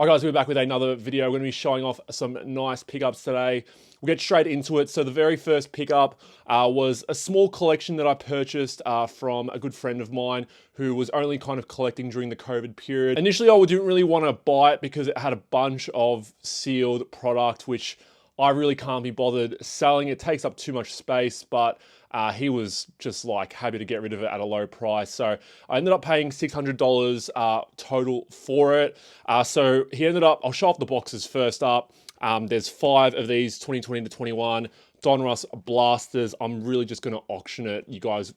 All right, guys, we're back with another video. We're going to be showing off some nice pickups today. We'll get straight into it. So the very first pickup was a small collection that I purchased from a good friend of mine who was only kind of collecting during the COVID period. Initially, I didn't really want to buy it because it had a bunch of sealed product, which I really can't be bothered selling. It takes up too much space, but he was just like happy to get rid of it at a low price. So I ended up paying $600 total for it. So he ended up, I'll show off the boxes first up. There's 5 of these 2020 to 21 Donruss blasters. I'm really just going to auction it. You guys,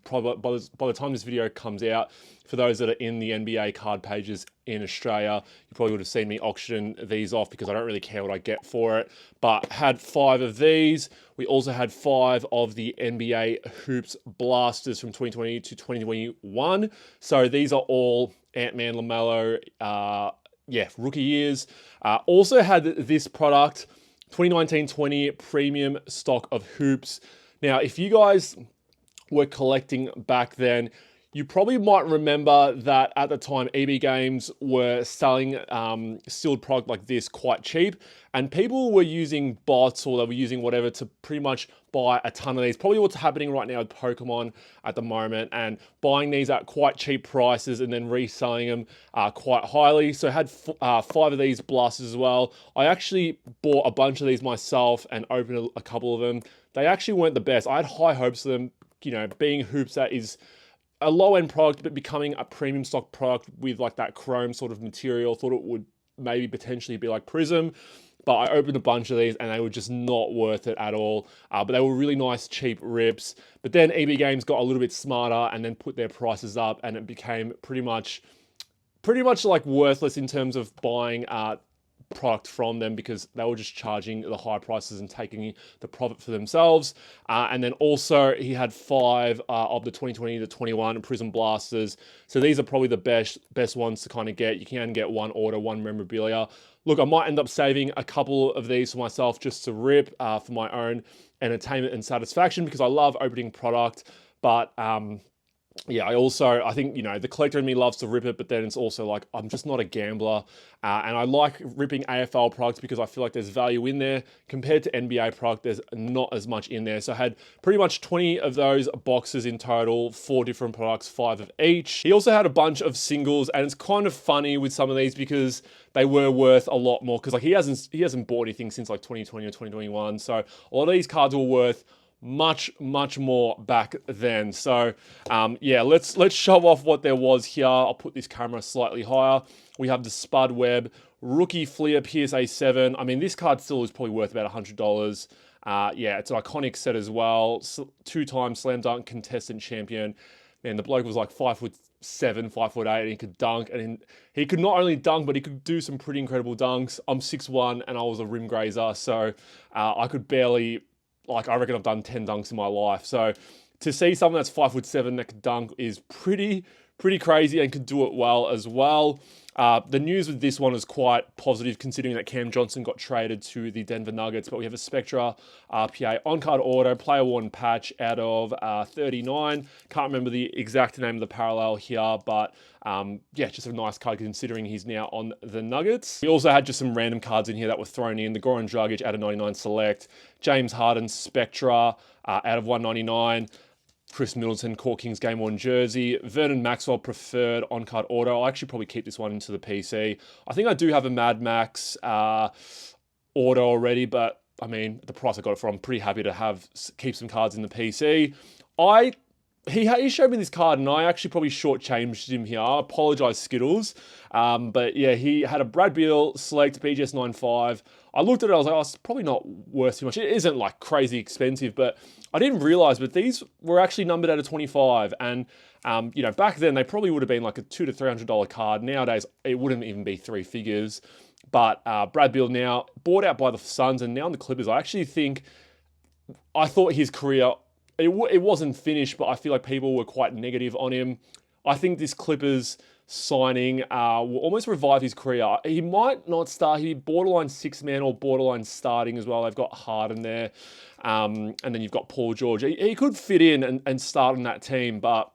probably by the time this video comes out, for those that are in the NBA card pages in Australia, you probably would have seen me auction these off because I don't really care what I get for it. But had 5 of these. We also had 5 of the NBA Hoops blasters from 2020 to 2021. So these are all Ant-Man, LaMelo, rookie years. Also had this product, 2019-20 premium stock of hoops. Now, if you guys were collecting back then, you probably might remember that at the time, EB Games were selling sealed product like this quite cheap, and people were using bots or they were using whatever to pretty much buy a ton of these. Probably what's happening right now with Pokemon at the moment, and buying these at quite cheap prices and then reselling them quite highly. So I had 5 of these blasters as well. I actually bought a bunch of these myself and opened a couple of them. They actually weren't the best. I had high hopes for them, you know, being hoops that is a low-end product, but becoming a premium stock product with like that chrome sort of material. Thought it would maybe potentially be like Prism, but I opened a bunch of these and they were just not worth it at all. But they were really nice, cheap rips. But then EB Games got a little bit smarter and then put their prices up, and it became pretty much like worthless in terms of buying product from them because they were just charging the high prices and taking the profit for themselves. And then also he had 5 of the 2020 to 21 Prism blasters. So these are probably the best ones to kind of get. You can get 1 order, 1 memorabilia. Look, I might end up saving a couple of these for myself just to rip for my own entertainment and satisfaction because I love opening product. But yeah, I think, you know, the collector in me loves to rip it, but then it's also like, I'm just not a gambler. And I like ripping AFL products because I feel like there's value in there. Compared to NBA product, there's not as much in there. So I had pretty much 20 of those boxes in total, 4 different products, 5 of each. He also had a bunch of singles, and it's kind of funny with some of these because they were worth a lot more because like he hasn't bought anything since like 2020 or 2021. So a lot of these cards were worth much more back then. So yeah, let's show off what there was here. I'll put this camera slightly higher. We have the Spud Webb rookie Fleer PSA 7. I mean, this card still is probably worth about $100. Yeah, it's an iconic set as well. 2-time slam dunk contestant champion. Man, the bloke was like 5'7", 5'8", and he could dunk. And he could not only dunk, but he could do some pretty incredible dunks. I'm 6'1", and I was a rim grazer, so I could barely, like, I reckon I've done 10 dunks in my life. So to see someone that's 5'7" that could dunk is pretty crazy and could do it well as well. The news with this one is quite positive considering that Cam Johnson got traded to the Denver Nuggets, but we have a Spectra RPA on-card auto, player worn patch out of 39. Can't remember the exact name of the parallel here, but yeah, just a nice card considering he's now on the Nuggets. We also had just some random cards in here that were thrown in. The Goran Dragic out of 99 select, James Harden Spectra out of 199. Chris Middleton, Court Kings Game 1 jersey. Vernon Maxwell preferred on-card auto. I'll actually probably keep this one into the PC. I think I do have a Mad Max auto already, but I mean, the price I got it for, I'm pretty happy to keep some cards in the PC. He showed me this card and I actually probably shortchanged him here. I apologize, Skittles. But yeah, he had a Brad Beal Select BGS 9.5. I looked at it, I was like, oh, it's probably not worth too much. It isn't like crazy expensive, but I didn't realize, but these were actually numbered out of 25. And, you know, back then they probably would have been like a $200 to $300 card. Nowadays, it wouldn't even be 3 figures. But Brad Beal now bought out by the Suns and now in the Clippers. I thought his career, it wasn't finished, but I feel like people were quite negative on him. I think this Clippers signing will almost revive his career. He might not start. He'd be borderline 6-man or borderline starting as well. They've got Harden there. And then you've got Paul George. He could fit in and start on that team, but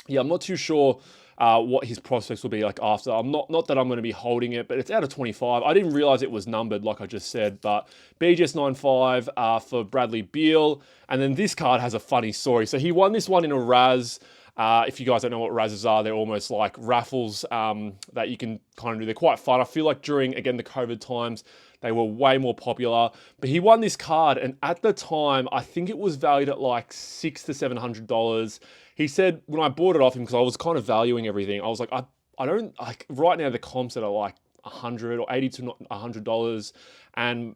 yeah, I'm not too sure what his prospects will be like after. I'm not that I'm going to be holding it, but it's out of 25. I didn't realize it was numbered, like I just said, but BGS 95 for Bradley Beal. And then this card has a funny story. So he won this one in a Raz. If you guys don't know what Razzes are, they're almost like raffles that you can kind of do. They're quite fun. I feel like during, again, the COVID times, they were way more popular. But he won this card, and at the time, I think it was valued at like $600 to $700. He said when I bought it off him, because I was kind of valuing everything, I was like, I don't like right now the comps that are like $100 or $80 to $100, and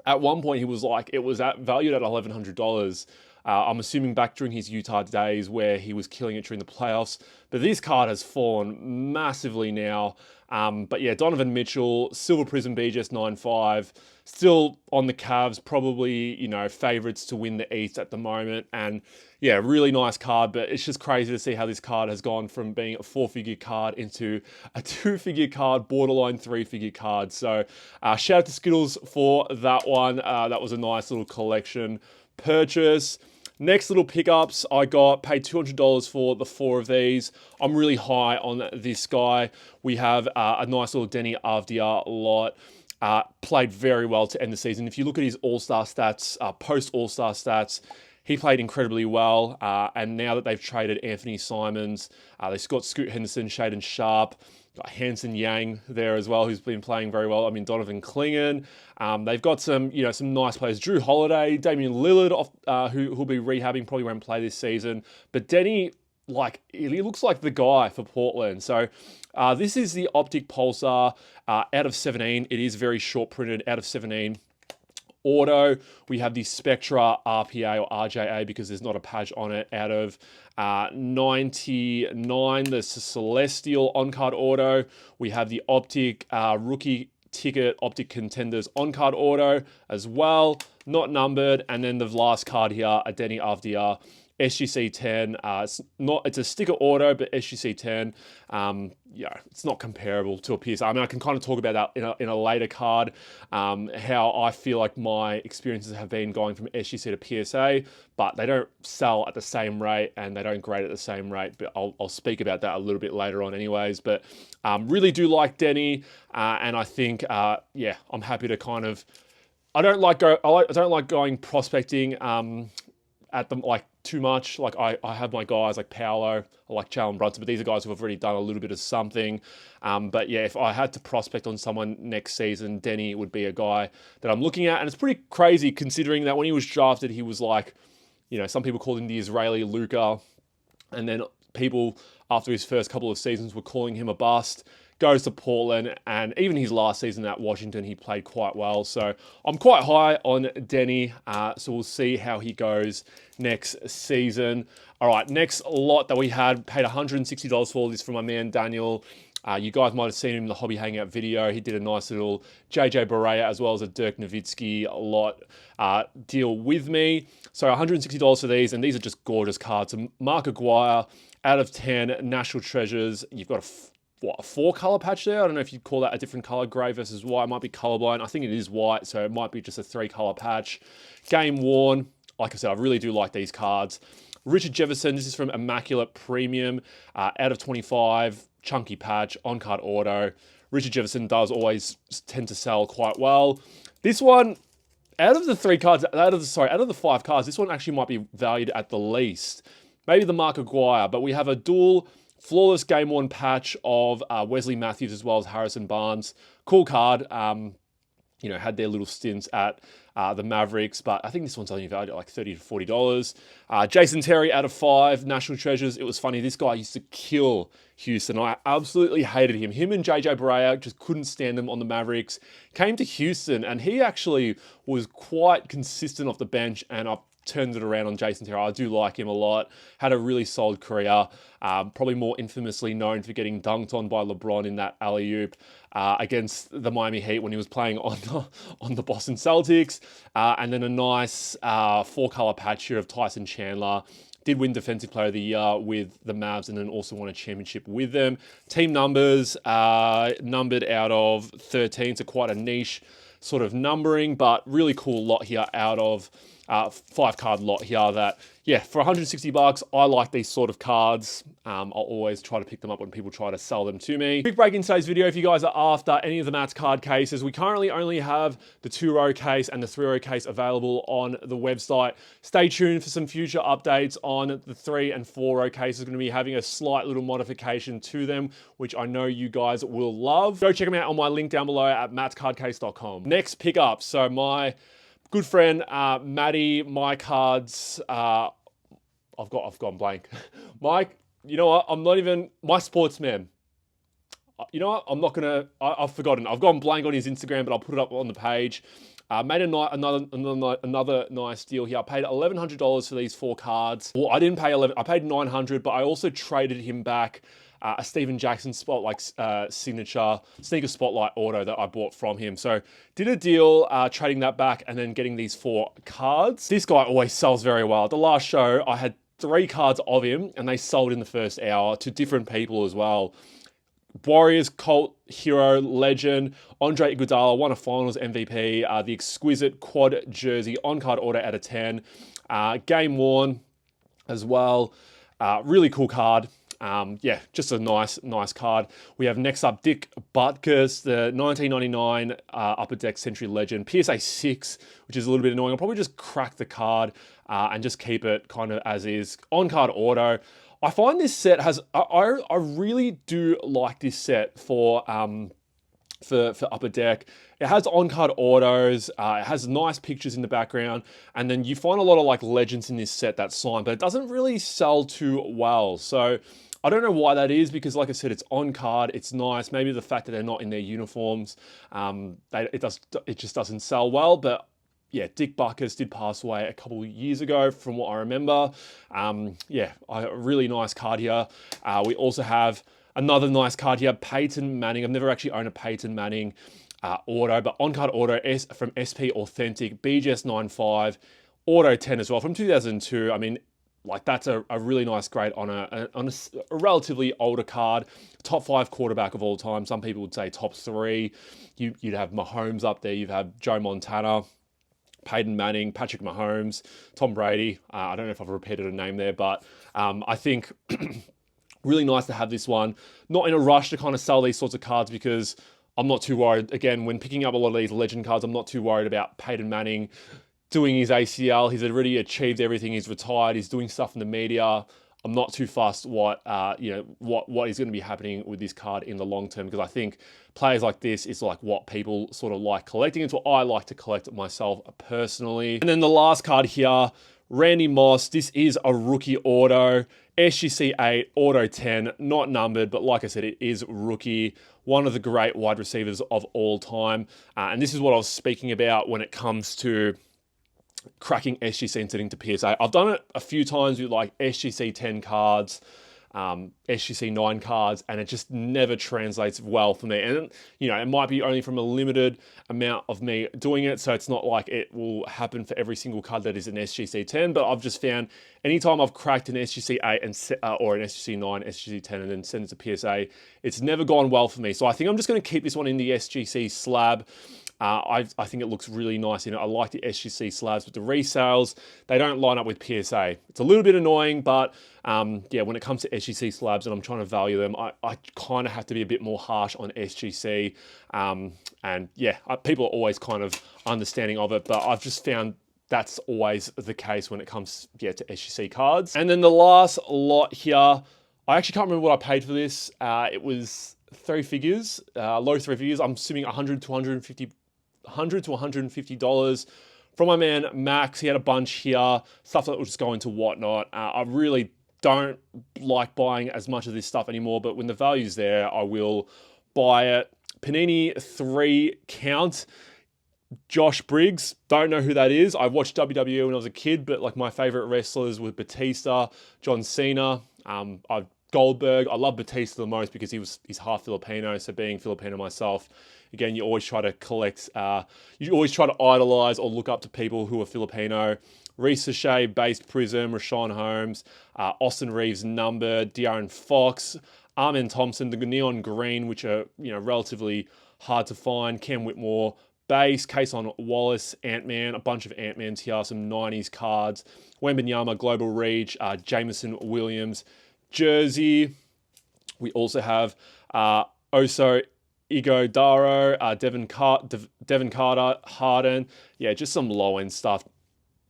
at one point he was like, it was valued at $1,100. I'm assuming back during his Utah days where he was killing it during the playoffs. But this card has fallen massively now. But yeah, Donovan Mitchell, Silver Prism BGS 9.5, still on the Cavs, probably, you know, favorites to win the East at the moment. And yeah, really nice card, but it's just crazy to see how this card has gone from being a 4-figure card into a 2-figure card, borderline 3-figure card. So shout out to Skittles for that one. That was a nice little collection purchase. Next little pickups, I paid $200 for the 4 of these. I'm really high on this guy. We have a nice little Deni Avdija lot. Played very well to end the season. If you look at his All-Star stats, post-All-Star stats, he played incredibly well. And now that they've traded Anthony Simons, they've got Scoot Henderson, Shaden Sharp, got Hanson Yang there as well, who's been playing very well. I mean, Donovan Clingan. They've got some nice players. Drew Holiday, Damian Lillard, who'll be rehabbing, probably won't play this season. But Deni, he looks like the guy for Portland. So this is the Optic Pulsar out of 17. It is very short printed, out of 17. Auto, we have the Spectra RPA or RJA because there's not a patch on it, out of 99. The Celestial on-card auto. We have the Optic Rookie Ticket Optic Contenders on-card auto as well, not numbered. And then the last card here, a Deni Avdija SGC 10. It's a sticker auto, but SGC 10. Yeah, it's not comparable to a PSA. I mean, I can kind of talk about that in a later card, how I feel like my experiences have been going from SGC to PSA, but they don't sell at the same rate and they don't grade at the same rate. But I'll speak about that a little bit later on anyways. But really do like Deni, and I think, yeah, I'm happy to kind of, I don't like going prospecting at them like too much. Like I have my guys like Paolo, I like Jalen Brunson, but these are guys who have already done a little bit of something. But yeah, if I had to prospect on someone next season, Deni would be a guy that I'm looking at. And it's pretty crazy considering that when he was drafted, he was like, you know, some people called him the Israeli Luka. And then people after his first couple of seasons were calling him a bust. Goes to Portland, and even his last season at Washington, he played quite well. So I'm quite high on Deni, so we'll see how he goes next season. All right, next lot that we had, paid $160 for this from my man Daniel. You guys might have seen him in the Hobby Hangout video. He did a nice little JJ Barea as well as a Dirk Nowitzki lot deal with me. So $160 for these, and these are just gorgeous cards. So Mark Aguirre, out of 10, National Treasures. You've got a 4-color patch there. I don't know if you'd call that a different color, gray versus white. It might be colorblind. I think it is white, so it might be just a 3-color patch. Game worn. Like I said, I really do like these cards. Richard Jefferson, this is from Immaculate Premium, out of 25, chunky patch, on-card auto. Richard Jefferson does always tend to sell quite well. This one, out of the 5 cards, this one actually might be valued at the least. Maybe the Mark Aguirre, but we have a dual flawless game worn patch of Wesley Matthews as well as Harrison Barnes. Cool card. You know, had their little stints at the Mavericks, but I think this one's only valued at like $30 to $40. Jason Terry, out of 5, National Treasures. It was funny. This guy used to kill Houston. I absolutely hated him. Him and JJ Barea, just couldn't stand them on the Mavericks. Came to Houston, and he actually was quite consistent off the bench, and I turned it around on Jason Terry. I do like him a lot. Had a really solid career. Probably more infamously known for getting dunked on by LeBron in that alley-oop against the Miami Heat when he was playing on the Boston Celtics. And then a nice 4-color patch here of Tyson Chandler. Did win Defensive Player of the Year with the Mavs and then also won a championship with them. Team numbers, numbered out of 13, so quite a niche sort of numbering, but really cool lot here out of 5-card lot here that, yeah, for 160 bucks, I like these sort of cards. I'll always try to pick them up when people try to sell them to me. Quick break in today's video. If you guys are after any of the Matt's card cases, we currently only have the 2-row case and the 3-row case available on the website. Stay tuned for some future updates on the 3 and 4-row cases. Going to be having a slight little modification to them, which I know you guys will love. Go check them out on my link down below at mattscardshop.com. Next pickup. So my good friend, Maddie, my cards, I've gone blank. Mike, you know what? I'm not even, my sportsman. You know what? I'm not gonna, I've forgotten. I've gone blank on his Instagram, but I'll put it up on the page. Made another nice deal here. I paid $1,100 for these 4 cards. Well, I didn't pay $11, I paid $900, but I also traded him back a Steven Jackson Spotlight signature sneaker spotlight auto that I bought from him. So did a deal trading that back and then getting these 4 cards. This guy always sells very well. At the last show, I had 3 cards of him and they sold in the first hour to different people as well. Warriors, Colt, Hero, Legend, Andre Iguodala, won a finals MVP, the exquisite quad jersey, on-card auto out of 10, game worn as well. Really cool card. Yeah, just a nice card. We have next up Dick Butkus, the 1999 Upper Deck Century Legend, PSA 6, which is a little bit annoying. I'll probably just crack the card and just keep it kind of as is. On-card auto. I find this set has, I really do like this set for Upper Deck. It has on-card autos, it has nice pictures in the background, and then you find a lot of like legends in this set that sign, but it doesn't really sell too well. So I don't know why that is, because like I said, it's on card, it's nice. Maybe the fact that they're not in their uniforms, it just doesn't sell well. But yeah, Dick Butkus did pass away a couple of years ago from what I remember. Yeah, a really nice card here. We also have another nice card here, Peyton Manning. I've never actually owned a Peyton Manning auto, but on-card auto from SP Authentic, BGS 95, auto 10 as well from 2002. I mean, like that's a really nice grade on a relatively older card. Top 5 quarterback of all time. Some people would say top 3. You'd have Mahomes up there. You'd have Joe Montana, Peyton Manning, Patrick Mahomes, Tom Brady. I don't know if I've repeated a name there, but I think really nice to have this one. Not in a rush to kind of sell these sorts of cards because I'm not too worried. Again, when picking up a lot of these legend cards, I'm not too worried about Peyton Manning doing his ACL. He's already achieved everything. He's retired. He's doing stuff in the media. I'm not too fussed what is going to be happening with this card in the long term, because I think players like this is like what people sort of like collecting. It's what I like to collect myself personally. And then the last card here, Randy Moss. This is a rookie auto, SGC 8, auto 10, not numbered, but like I said, it is rookie. One of the great wide receivers of all time. And this is what I was speaking about when it comes to cracking SGC and setting to PSA. I've done it a few times with like SGC 10 cards, SGC 9 cards, and it just never translates well for me. And you know, it might be only from a limited amount of me doing it, so it's not like it will happen for every single card that is an SGC 10, but I've just found anytime I've cracked an SGC 8 and or an SGC 9, SGC 10, and then sent it to PSA, it's never gone well for me. So I think I'm just going to keep this one in the SGC slab. I think it looks really nice in it. I like the SGC slabs, but the resales, they don't line up with PSA. It's a little bit annoying, but yeah, when it comes to SGC slabs and I'm trying to value them, I kind of have to be a bit more harsh on SGC. And yeah, people are always kind of understanding of it, but I've just found that's always the case when it comes to SGC cards. And then the last lot here, I actually can't remember what I paid for this. It was 3 figures, low 3 figures. I'm assuming $100 to $150 from my man Max. He had a bunch here, stuff that was just going to whatnot. I really don't like buying as much of this stuff anymore, but when the value's there, I will buy it. Panini 3 count. Josh Briggs, don't know who that is. I watched WWE when I was a kid, but like my favorite wrestlers were Batista, John Cena, Goldberg. I love Batista the most because he's half Filipino, so being Filipino myself, again, you always try to collect, you always try to idolize or look up to people who are Filipino. Reese Shea, Based Prism, Rashawn Holmes, Austin Reeves number, De'Aaron Fox, Armin Thompson, the neon green, which are relatively hard to find, Cam Whitmore, base, case on Wallace, Ant-Man, a bunch of Ant-Mans here, some 90s cards, Wembanyama, Global Reach, Jameson Williams, jersey. We also have Oso Igodaro, Devin Carter, Harden. Yeah, just some low-end stuff.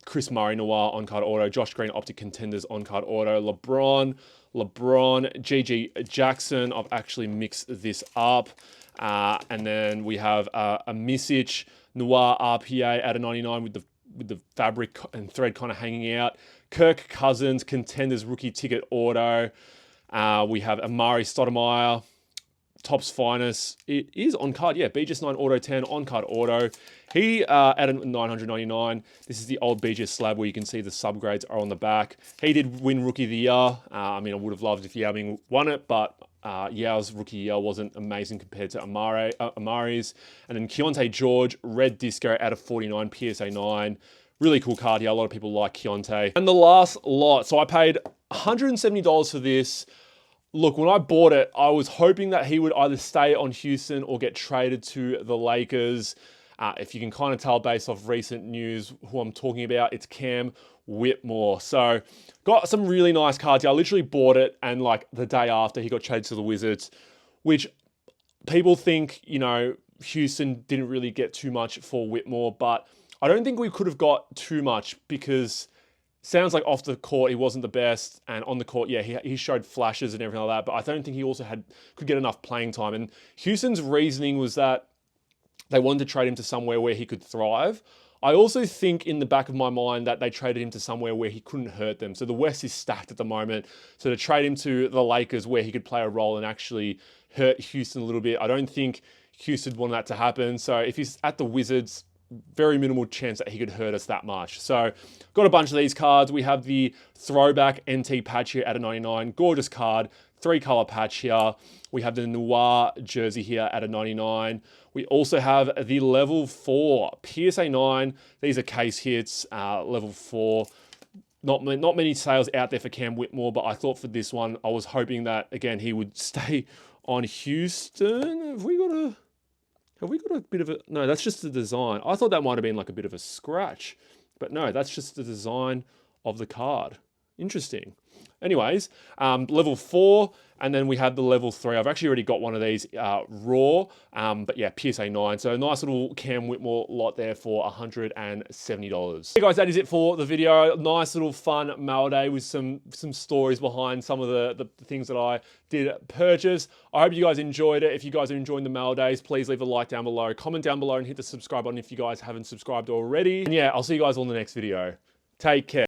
Chris Murray Noir on-card auto, Josh Green Optic Contenders on-card auto, LeBron, GG Jackson. I've actually mixed this up. And then we have a Misic Noir RPA out of 99 with the fabric and thread kind of hanging out. Kirk Cousins Contenders rookie ticket auto. We have Amari Stoudemire, Topps Finest. It is on card, yeah. BGS 9 Auto 10 on card auto. He added 999. This is the old BGS slab where you can see the subgrades are on the back. He did win Rookie of the Year. I mean, I would have loved if Yao Ming won it, but Yao's Rookie Year wasn't amazing compared to Amari's. And then Keontae George, Red Disco out of 49, PSA 9. Really cool card here. A lot of people like Keontae. And the last lot. So I paid $170 for this. Look, when I bought it, I was hoping that he would either stay on Houston or get traded to the Lakers. If you can kind of tell based off recent news who I'm talking about, it's Cam Whitmore. So got some really nice cards here. I literally bought it and like the day after he got traded to the Wizards, which people think, you know, Houston didn't really get too much for Whitmore, but I don't think we could have got too much because sounds like off the court he wasn't the best, and on the court, yeah, he showed flashes and everything like that, but I don't think he also could get enough playing time. And Houston's reasoning was that they wanted to trade him to somewhere where he could thrive. I also think in the back of my mind that they traded him to somewhere where he couldn't hurt them. So the West is stacked at the moment. So to trade him to the Lakers where he could play a role and actually hurt Houston a little bit, I don't think Houston wanted that to happen. So if he's at the Wizards, very minimal chance that he could hurt us that much. So got a bunch of these cards. We have the throwback NT patch here at a 99. Gorgeous card. 3-color patch here. We have the Noir jersey here at a 99. We also have the level 4 PSA 9. These are case hits, level 4. Not many sales out there for Cam Whitmore, but I thought for this one, I was hoping that, again, he would stay on Houston. Have we got a bit of a... No, that's just the design. I thought that might have been like a bit of a scratch. But no, that's just the design of the card. Interesting. Anyways, level 4, and then we have the level 3. I've actually already got one of these raw, but yeah, PSA 9. So a nice little Cam Whitmore lot there for $170. Hey guys, that is it for the video. Nice little fun mail day with some stories behind some of the things that I did purchase. I hope you guys enjoyed it. If you guys are enjoying the mail days, please leave a like down below, comment down below, and hit the subscribe button if you guys haven't subscribed already. And yeah, I'll see you guys on the next video. Take care.